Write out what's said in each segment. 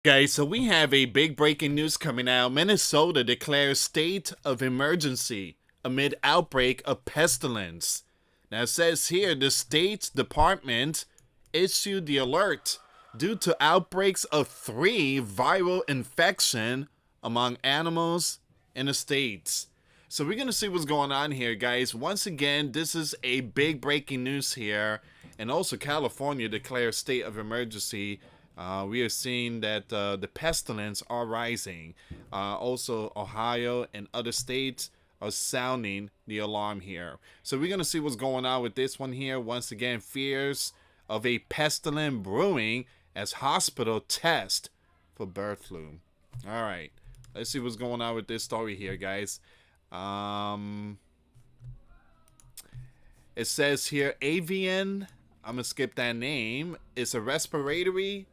Guys, so we have a big breaking news coming out. Minnesota declares state of emergency amid outbreak of pestilence. Now it says here the state's department issued the alert due to outbreaks of 3 viral infection among animals in the states. So we're gonna see what's going on here, guys. Once again, this is a big breaking news here, and also California declares state of emergency. We are seeing that the pestilence are rising. Also, Ohio and other states are sounding the alarm here. So we're gonna see what's going on with this one here. Once again, fears of a pestilence brewing as hospital test for bird flu. All right, let's see what's going on with this story here, guys. Um, it says here avian. I'm gonna skip that name. It's a respiratory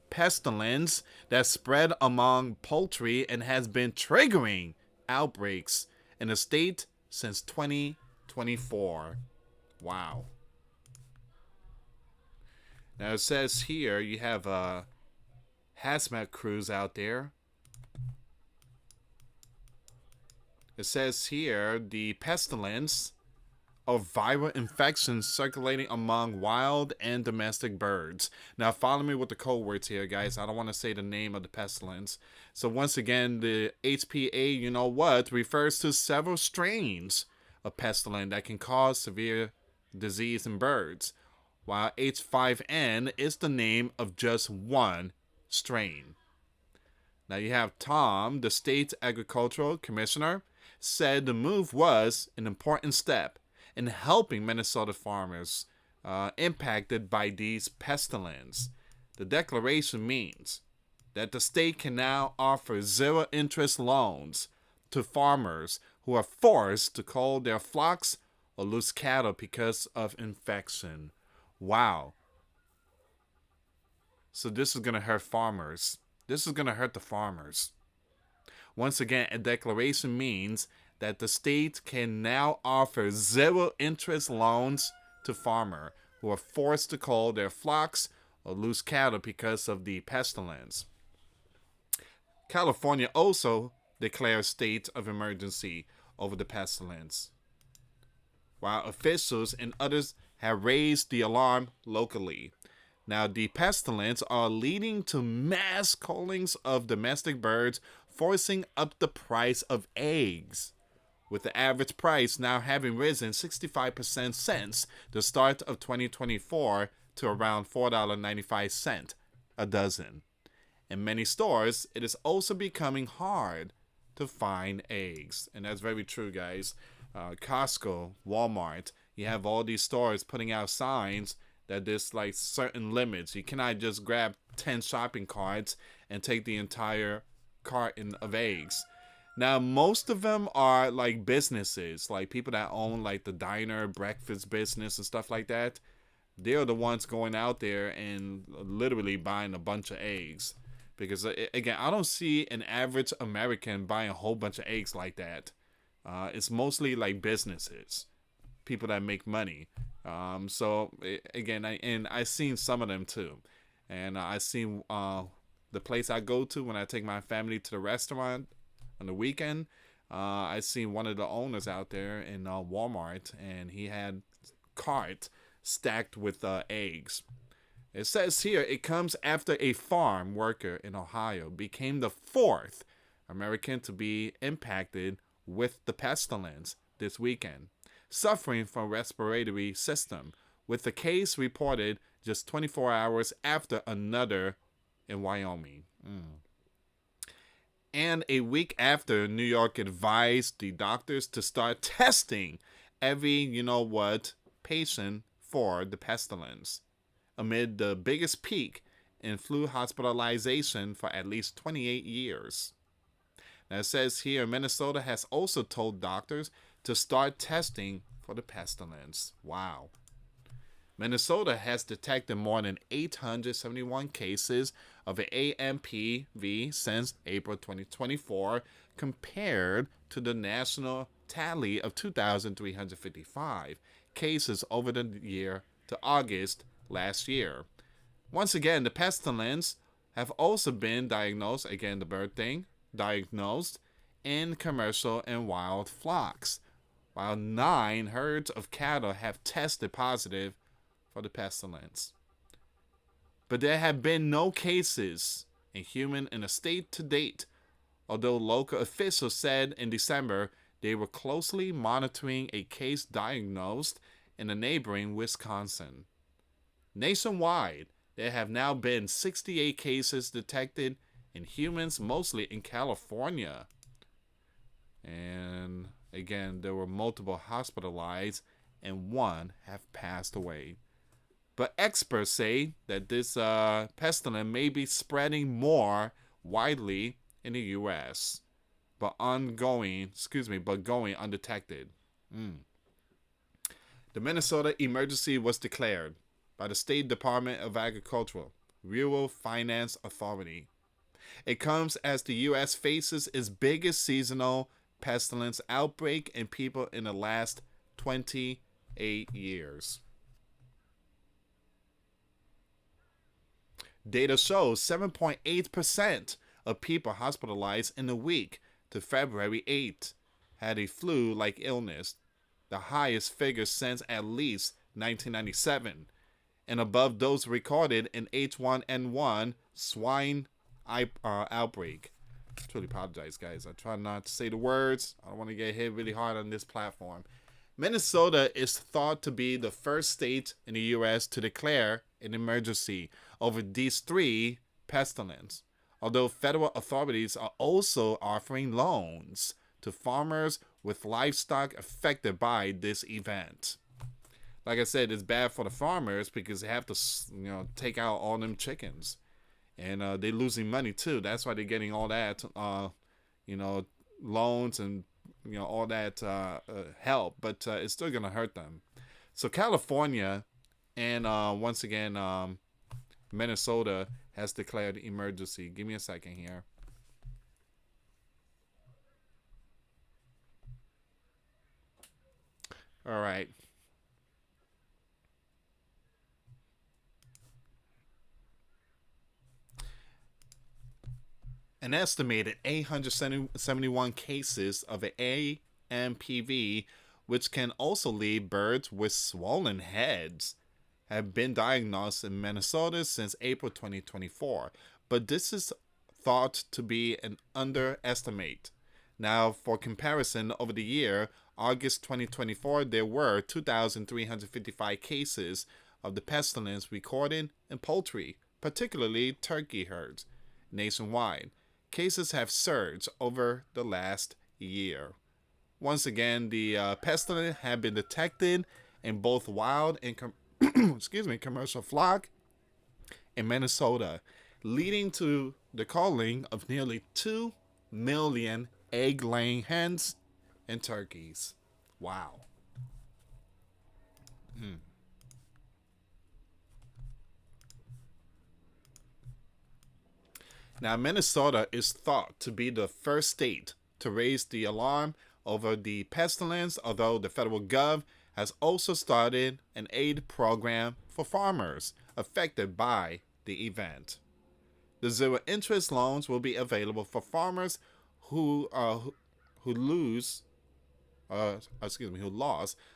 pestilence that spread among poultry and has been triggering outbreaks in the state since 2024. Wow. Now it says here you have HazMat crews out there. It says here the pestilence of viral infections circulating among wild and domestic birds. Now, follow me with the code words here, guys. I don't want to say the name of the pestilence. So, once again, the HPA, you know what, refers to several strains of pestilence that can cause severe disease in birds, while H5N is the name of just one strain. Now, you have Tom, the state's agricultural commissioner, said the move was an important step in helping Minnesota farmers impacted by these pestilence. The declaration means that the state can now offer zero interest loans to farmers who are forced to cull their flocks or lose cattle because of infection. Wow. So this is going to hurt farmers. This is going to hurt the farmers. Once again, a declaration means that the state can now offer zero interest loans to farmers who are forced to cull their flocks or lose cattle because of the pestilence. California also declares state of emergency over the pestilence, while officials and others have raised the alarm locally. Now, the pestilence are leading to mass cullings of domestic birds, forcing up the price of eggs, with the average price now having risen 65% since the start of 2024 to around $4.95 a dozen. In many stores, it is also becoming hard to find eggs. And that's very true, guys. Costco, Walmart, you have all these stores putting out signs that there's like certain limits. You cannot just grab 10 shopping carts and take the entire carton of eggs. Now, most of them are like businesses, like people that own like the diner, breakfast business and stuff like that. They're the ones going out there and literally buying a bunch of eggs. Because again, I don't see an average American buying a whole bunch of eggs like that. It's mostly like businesses, people that make money. So again, I seen some of them too, and I seen the place I go to when I take my family to the restaurant on the weekend. I seen one of the owners out there in Walmart, and he had cart stacked with eggs. It says here it comes after a farm worker in Ohio became the fourth American to be impacted with the pestilence this weekend, suffering from respiratory system, with the case reported just 24 hours after another in Wyoming. And a week after New York advised the doctors to start testing every, patient for the pestilence, amid the biggest peak in flu hospitalization for at least 28 years. Now it says here Minnesota has also told doctors to start testing for the pestilence. Wow. Minnesota has detected more than 871 cases of AMPV since April 2024, compared to the national tally of 2,355 cases over the year to August last year. Once again, the pestilence have also been diagnosed, again, the bird thing, diagnosed in commercial and wild flocks, while 9 herds of cattle have tested positive for the pestilence. But there have been no cases in human in the state to date, although local officials said in December they were closely monitoring a case diagnosed in the neighboring Wisconsin. Nationwide, there have now been 68 cases detected in humans, mostly in California. And again, there were multiple hospitalized and 1 have passed away. But experts say that this pestilence may be spreading more widely in the U.S., but going undetected. The Minnesota emergency was declared by the State Department of Agriculture, Rural Finance Authority. It comes as the U.S. faces its biggest seasonal pestilence outbreak in people in the last 28 years. Data shows 7.8% of people hospitalized in the week to February 8th had a flu-like illness, the highest figure since at least 1997, and above those recorded in H1N1 swine outbreak. I truly apologize, guys. I try not to say the words. I don't want to get hit really hard on this platform. Minnesota is thought to be the first state in the U.S. to declare an emergency over these 3 pestilence, although federal authorities are also offering loans to farmers with livestock affected by this event. Like I said, it's bad for the farmers because they have to, take out all them chickens, and they're losing money too. That's why they're getting all that, loans and all that help, but it's still gonna hurt them. So California and once again Minnesota has declared emergency. Give me a second here. All right. An estimated 871 cases of AMPV, which can also leave birds with swollen heads, have been diagnosed in Minnesota since April 2024, but this is thought to be an underestimate. Now, for comparison, over the year, August 2024, there were 2,355 cases of the pestilence recorded in poultry, particularly turkey herds, nationwide. Cases have surged over the last year. Once again, the pestilence have been detected in both wild and commercial flock in Minnesota, leading to the culling of nearly 2 million egg-laying hens and turkeys. Wow. Now, Minnesota is thought to be the first state to raise the alarm over the pestilence, although the federal gov has also started an aid program for farmers affected by the event. The zero-interest loans will be available for farmers who lost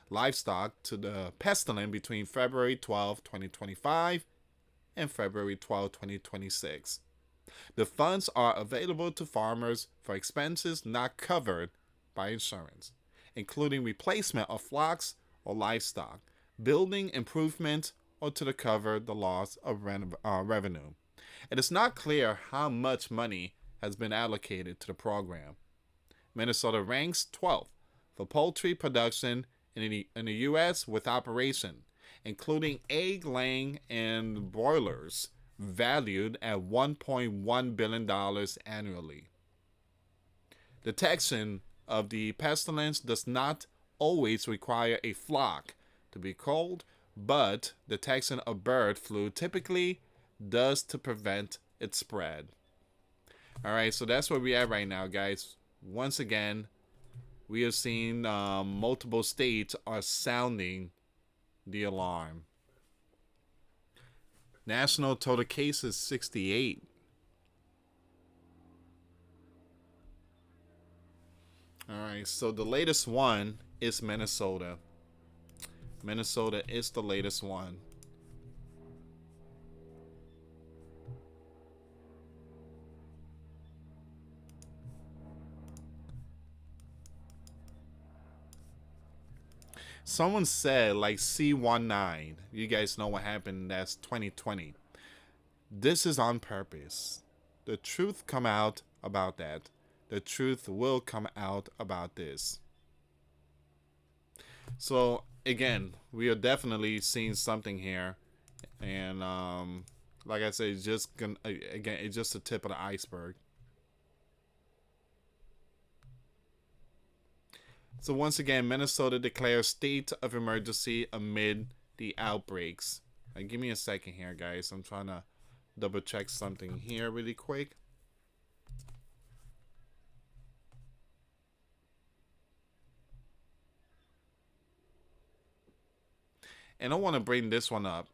livestock to the pestilence between February 12, 2025 and February 12, 2026. The funds are available to farmers for expenses not covered by insurance, including replacement of flocks or livestock, building improvement, or to cover the loss of revenue. It is not clear how much money has been allocated to the program. Minnesota ranks 12th for poultry production in the U.S. with operation, including egg laying and broilers, valued at $1.1 billion annually. Detection of the pestilence does not always require a flock to be culled, but detection of bird flu typically does to prevent its spread. All right, so that's where we are right now, guys. Once again, we have seen multiple states are sounding the alarm. National total cases 68. All right, so the latest one is Minnesota. Minnesota is the latest one. Someone said like C19. You guys know what happened. That's 2020. This is on purpose. The truth come out about that. The truth will come out about this. So again, we are definitely seeing something here, and like I said, it's just gonna again, it's just the tip of the iceberg. So once again, Minnesota declares state of emergency amid the outbreaks. Give me a second here, guys. I'm trying to double check something here really quick. And I want to bring this one up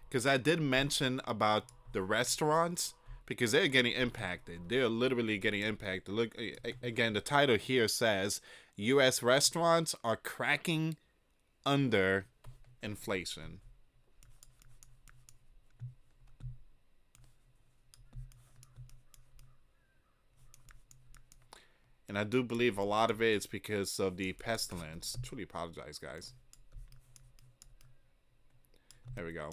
because I did mention about the restaurants because they're getting impacted. They're literally getting impacted. Look, again, the title here says US restaurants are cracking under inflation. And I do believe a lot of it is because of the pestilence. Truly apologize, guys. There we go.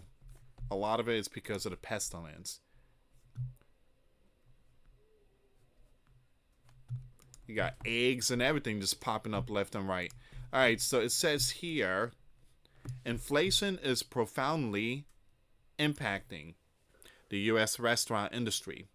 A lot of it is because of the pestilence. You got eggs and everything just popping up left and right. All right, so it says here inflation is profoundly impacting the U.S. restaurant industry,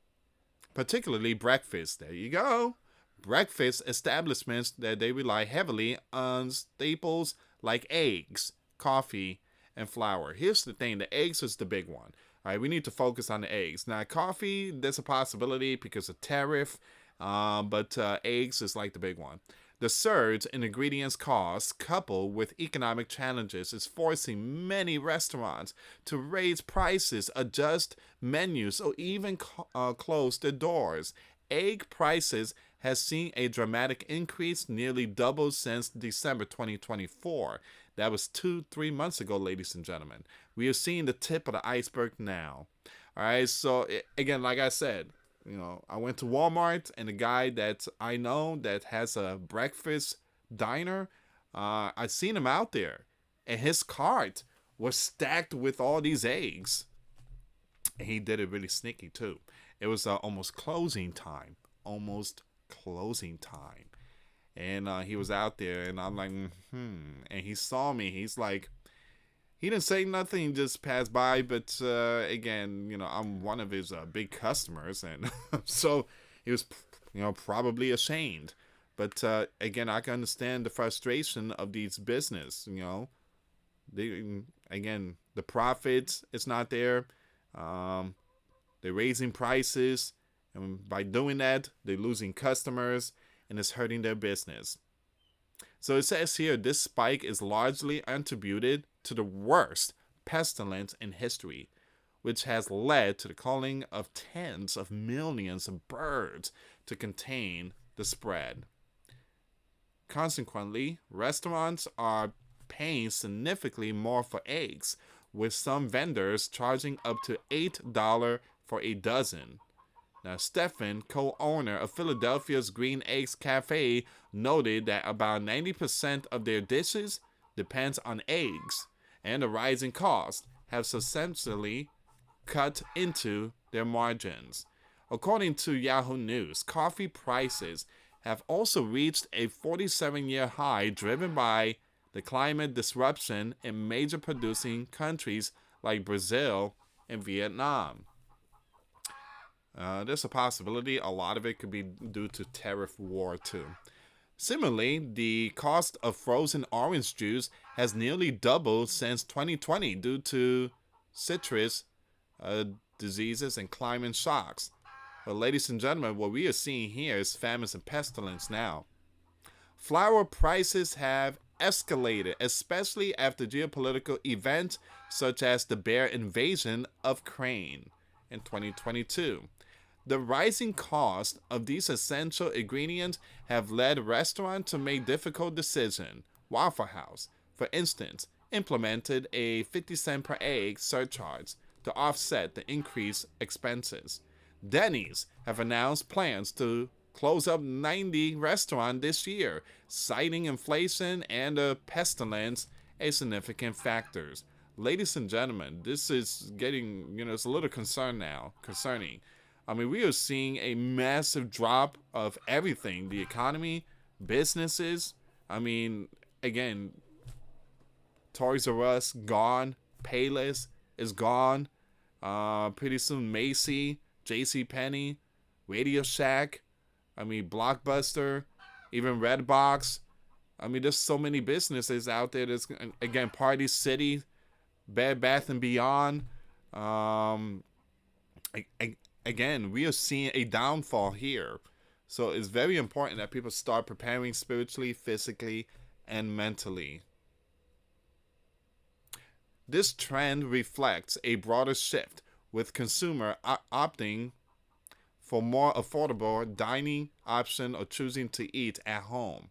particularly breakfast. There you go. Breakfast establishments that they rely heavily on staples like eggs, coffee, and flour. Here's the thing, the eggs is the big one. All right, we need to focus on the eggs. Now, coffee, there's a possibility because of tariff, but eggs is like the big one. The surge in ingredients costs, coupled with economic challenges, is forcing many restaurants to raise prices, adjust menus, or even close their doors. Egg prices has seen a dramatic increase, nearly doubled since December 2024. That was 3 months ago, ladies and gentlemen. We are seeing the tip of the iceberg now. All right, so again, like I said, I went to Walmart, and the guy that I know that has a breakfast diner, I seen him out there, and his cart was stacked with all these eggs. And he did it really sneaky too. It was almost closing time, and he was out there, and I'm like, and he saw me. He's like, he didn't say nothing, he just passed by, but again, I'm one of his big customers, and so he was, probably ashamed. But again, I can understand the frustration of these business. They, again, the profits, it's not there. They're raising prices, and by doing that, they're losing customers, and it's hurting their business. So it says here this spike is largely attributed to the worst pestilence in history, which has led to the culling of tens of millions of birds to contain the spread. Consequently, restaurants are paying significantly more for eggs, with some vendors charging up to $8 for a dozen. Now, Stephan, co-owner of Philadelphia's Green Eggs Cafe, noted that about 90% of their dishes depends on eggs, and the rising costs have substantially cut into their margins. According to Yahoo News, coffee prices have also reached a 47-year high, driven by the climate disruption in major producing countries like Brazil and Vietnam. There's a possibility a lot of it could be due to tariff war too. Similarly, the cost of frozen orange juice has nearly doubled since 2020 due to citrus diseases and climate shocks. But ladies and gentlemen, what we are seeing here is famines and pestilence now. Flour prices have escalated, especially after geopolitical events such as the bear invasion of Ukraine in 2022. The rising cost of these essential ingredients have led restaurants to make difficult decisions. Waffle House, for instance, implemented a 50 cent per egg surcharge to offset the increased expenses. Denny's have announced plans to close up 90 restaurants this year, citing inflation and the pestilence as significant factors. Ladies and gentlemen, this is getting, it's a little concerning. I mean, we are seeing a massive drop of everything, the economy, businesses. I mean, again, Toys R Us gone, Payless is gone. Pretty soon, Macy, J.C. Penney, Radio Shack. I mean, Blockbuster, even Redbox. I mean, there's so many businesses out there. There's, again, Party City, Bed Bath and Beyond. Um, Again, we are seeing a downfall here. So it's very important that people start preparing spiritually, physically, and mentally. This trend reflects a broader shift, with consumer opting for more affordable dining option or choosing to eat at home.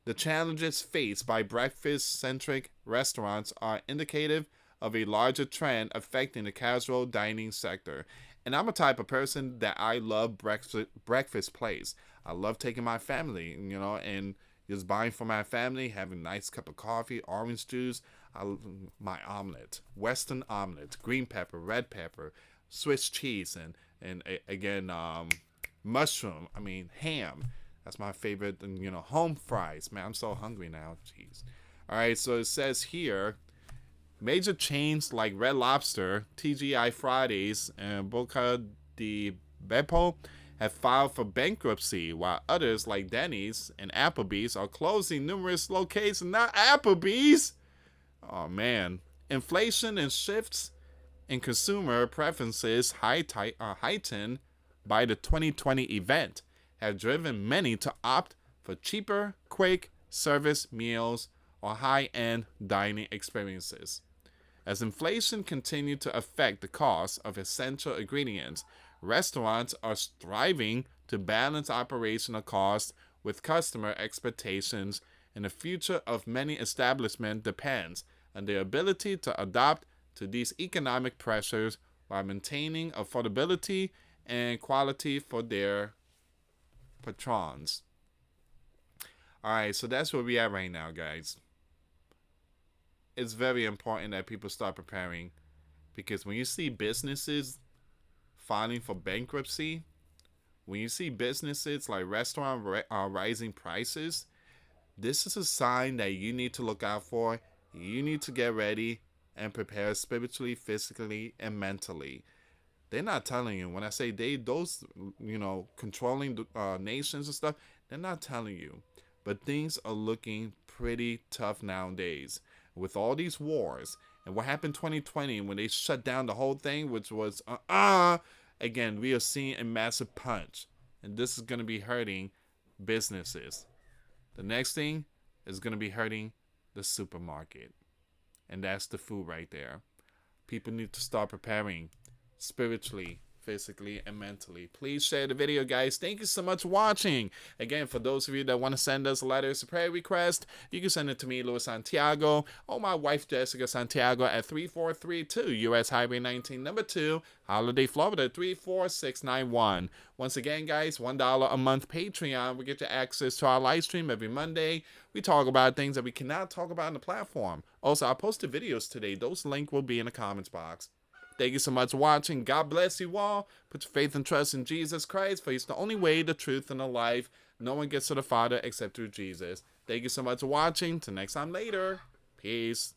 The challenges faced by breakfast-centric restaurants are indicative of a larger trend affecting the casual dining sector. And I'm a type of person that I love breakfast plates. I love taking my family, and just buying for my family, having a nice cup of coffee, orange juice, my omelet, Western omelet, green pepper, red pepper, Swiss cheese, and again, mushroom. I mean, ham. That's my favorite. And home fries. Man, I'm so hungry now. Jeez. All right, so it says here, major chains like Red Lobster, TGI Fridays, and Boca de Beppo have filed for bankruptcy, while others like Denny's and Applebee's are closing numerous locations. Not Applebee's! Oh man. Inflation and shifts in consumer preferences heightened by the 2020 event have driven many to opt for cheaper, quick service meals or high-end dining experiences. As inflation continued to affect the cost of essential ingredients, restaurants are striving to balance operational costs with customer expectations, and the future of many establishments depends on their ability to adapt to these economic pressures while maintaining affordability and quality for their patrons. Alright, so that's where we are right now, guys. It's very important that people start preparing, because when you see businesses filing for bankruptcy, when you see businesses like restaurant rising prices, this is a sign that you need to look out for. You need to get ready and prepare spiritually, physically, and mentally. They're not telling you. When I say those controlling nations and stuff, they're not telling you. But things are looking pretty tough nowadays with all these wars. And what happened 2020 when they shut down the whole thing, which was, again, we are seeing a massive punch. And this is going to be hurting businesses. The next thing is going to be hurting the supermarket. And that's the food right there. People need to start preparing spiritually, physically, and mentally. Please share the video, guys. Thank you so much for watching. Again, for those of you that want to send us letters or prayer request, you can send it to me, US Santiago, or my wife, Jessica Santiago, at 3432 US Highway 19, number 2, Holiday, Florida, 34691. Once again, guys, $1 a month Patreon. We get you access to our live stream every Monday. We talk about things that we cannot talk about on the platform. Also, I posted videos today. Those links will be in the comments box. Thank you so much for watching. God bless you all. Put your faith and trust in Jesus Christ, for He's the only way, the truth, and the life. No one gets to the Father except through Jesus. Thank you so much for watching. Till next time later. Peace.